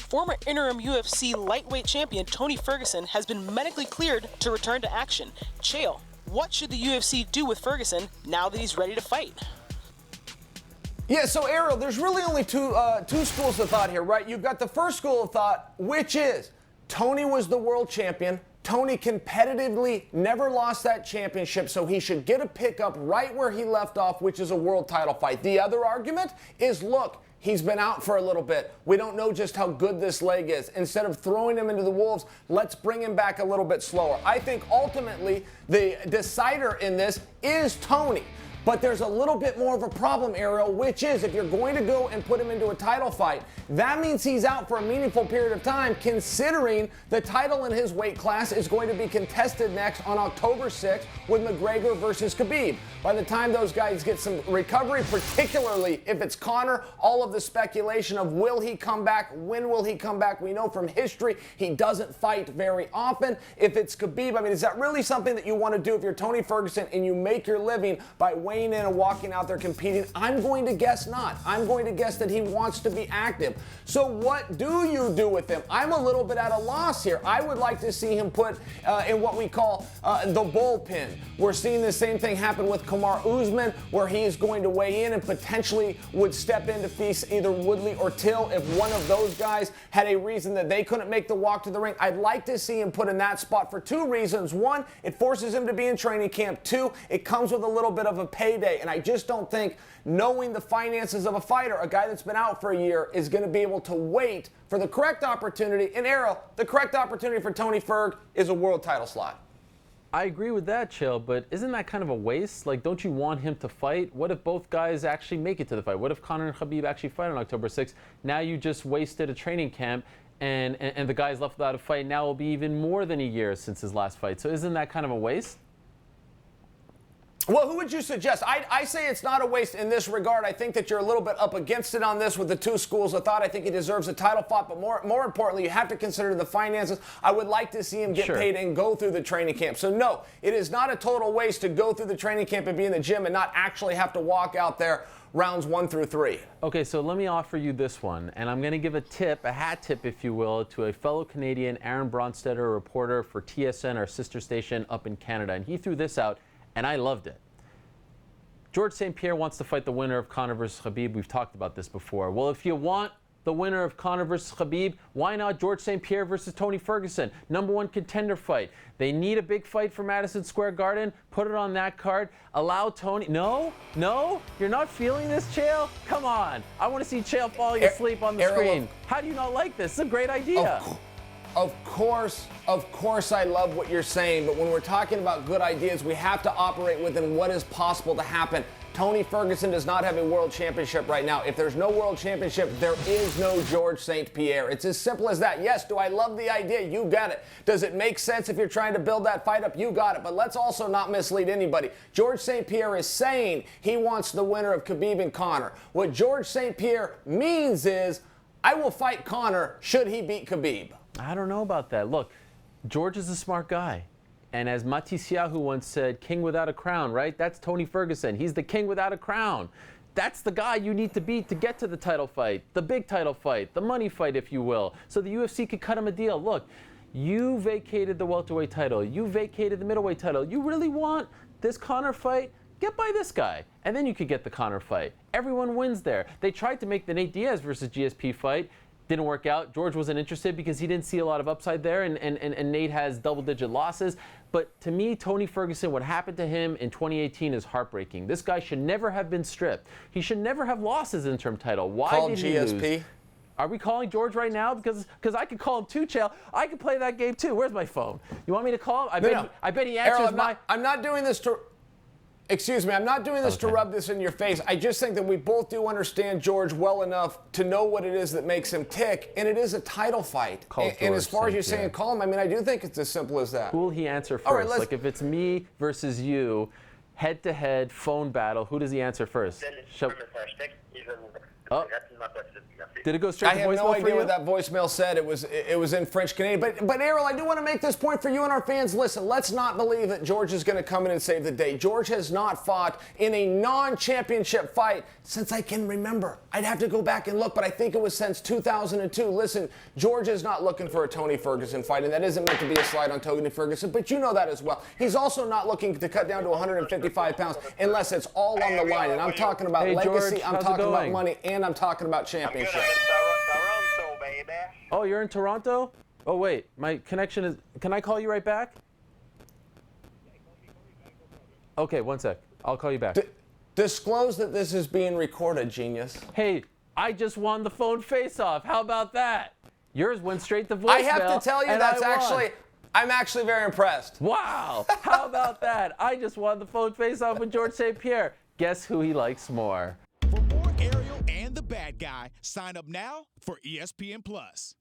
Former interim UFC lightweight champion Tony Ferguson has been medically cleared to return to action. Chael, what should the UFC do with Ferguson now that he's ready to fight? Yeah, so Ariel, there's really only two schools of thought here, right? You've got the first school of thought, which is Tony was the world champion. Tony competitively never lost that championship, so he should get a pickup right where he left off, which is a world title fight. The other argument is, look, he's been out for a little bit. We don't know just how good this leg is. Instead of throwing him into the wolves, let's bring him back a little bit slower. I think ultimately the decider in this is Tony. But there's a little bit more of a problem, Ariel, which is if you're going to go and put him into a title fight, that means he's out for a meaningful period of time, considering the title in his weight class is going to be contested next on October 6th with McGregor versus Khabib. By the time those guys get some recovery, particularly if it's Conor, all of the speculation of will he come back, when will he come back, we know from history he doesn't fight very often. If it's Khabib, I mean, is that really something that you want to do if you're Tony Ferguson and you make your living by weighing in and walking out there competing? I'm going to guess not. I'm going to guess that he wants to be active. So what do you do with him? I'm a little bit at a loss here. I would like to see him put in what we call the bullpen. We're seeing the same thing happen with Kamaru Usman, where he is going to weigh in and potentially would step in to face either Woodley or Till if one of those guys had a reason that they couldn't make the walk to the ring. I'd like to see him put in that spot for two reasons. One, it forces him to be in training camp. Two, it comes with a little bit of a payday. And I just don't think, knowing the finances of a fighter, a guy that's been out for a year is going to be able to wait for the correct opportunity. And Ariel, the correct opportunity for Tony Ferg is a world title slot. I agree with that, Chael, but isn't that kind of a waste? Like, don't you want him to fight? What if both guys actually make it to the fight? What if Conor and Khabib actually fight on October 6th? Now you just wasted a training camp, and the guy's left without a fight. Now it'll be even more than a year since his last fight. So isn't that kind of a waste? Well, who would you suggest? I say it's not a waste in this regard. I think that you're a little bit up against it on this with the two schools of thought. I think he deserves a title fight, but more importantly, you have to consider the finances. I would like to see him get paid and go through the training camp. So no, it is not a total waste to go through the training camp and be in the gym and not actually have to walk out there rounds 1 through 3. Okay, so let me offer you this one, and I'm going to give a tip, a hat tip, if you will, to a fellow Canadian, Aaron Bronstetter, a reporter for TSN, our sister station up in Canada, and he threw this out, and I loved it. Georges St-Pierre wants to fight the winner of Conor versus Khabib. We've talked about this before. Well, if you want the winner of Conor versus Khabib, why not Georges St-Pierre versus Tony Ferguson? #1 contender fight. They need a big fight for Madison Square Garden. Put it on that card. Allow Tony. No? You're not feeling this, Chael? Come on. I want to see Chael falling asleep on the screen. How do you not like this? It's a great idea. Of course I love what you're saying, but when we're talking about good ideas, we have to operate within what is possible to happen. Tony Ferguson does not have a world championship right now. If there's no world championship, there is no Georges St-Pierre. It's as simple as that. Yes, do I love the idea? You got it. Does it make sense if you're trying to build that fight up? You got it. But let's also not mislead anybody. Georges St-Pierre is saying he wants the winner of Khabib and Conor. What Georges St-Pierre means is, I will fight Conor should he beat Khabib. I don't know about that. Look, George is a smart guy. And as Matisse Yahoo once said, king without a crown, right? That's Tony Ferguson. He's the king without a crown. That's the guy you need to beat to get to the title fight, the big title fight, the money fight, if you will. So the UFC could cut him a deal. Look, you vacated the welterweight title. You vacated the middleweight title. You really want this Conor fight? Get by this guy, and then you could get the Conor fight. Everyone wins there. They tried to make the Nate Diaz versus GSP fight. Didn't work out. George wasn't interested because he didn't see a lot of upside there, and Nate has double-digit losses. But to me, Tony Ferguson, what happened to him in 2018 is heartbreaking. This guy should never have been stripped. He should never have lost his interim title. Why did he lose? GSP? Are we calling George right now? Because I could call him too, Chael. I could play that game too. Where's my phone? You want me to call him? I bet he answers Errol, I'm not doing this to... Excuse me, I'm not doing this to rub this in your face. I just think that we both do understand George well enough to know what it is that makes him tick, and it is a title fight. And as far as you're saying call him, I mean, I do think it's as simple as that. Who will he answer first? All right, like if it's me versus you, head-to-head phone battle, who does he answer first? Oh. Did it go straight I to have voicemail no for idea you? what that voicemail said. It was in French Canadian. But Ariel, I do want to make this point for you and our fans. Listen, let's not believe that George is going to come in and save the day. George has not fought in a non-championship fight since I can remember. I'd have to go back and look, but I think it was since 2002. Listen, George is not looking for a Tony Ferguson fight, and that isn't meant to be a slide on Tony Ferguson, but you know that as well. He's also not looking to cut down to 155 pounds unless it's all on the line. And I'm talking about legacy, George, I'm how's it talking about going? money, and I'm talking about championship. Toronto, baby. Oh, you're in Toronto? Oh, wait. My connection is... Can I call you right back? Okay, one sec. I'll call you back. Disclose that this is being recorded, genius. Hey, I just won the phone face-off. How about that? Yours went straight to voicemail. I have to tell you, and that's I won. actually... I'm actually very impressed. Wow. How about that? I just won the phone face-off with Georges St-Pierre. Guess who he likes more? For more Ariel and the Bad Guy, sign up now for ESPN Plus.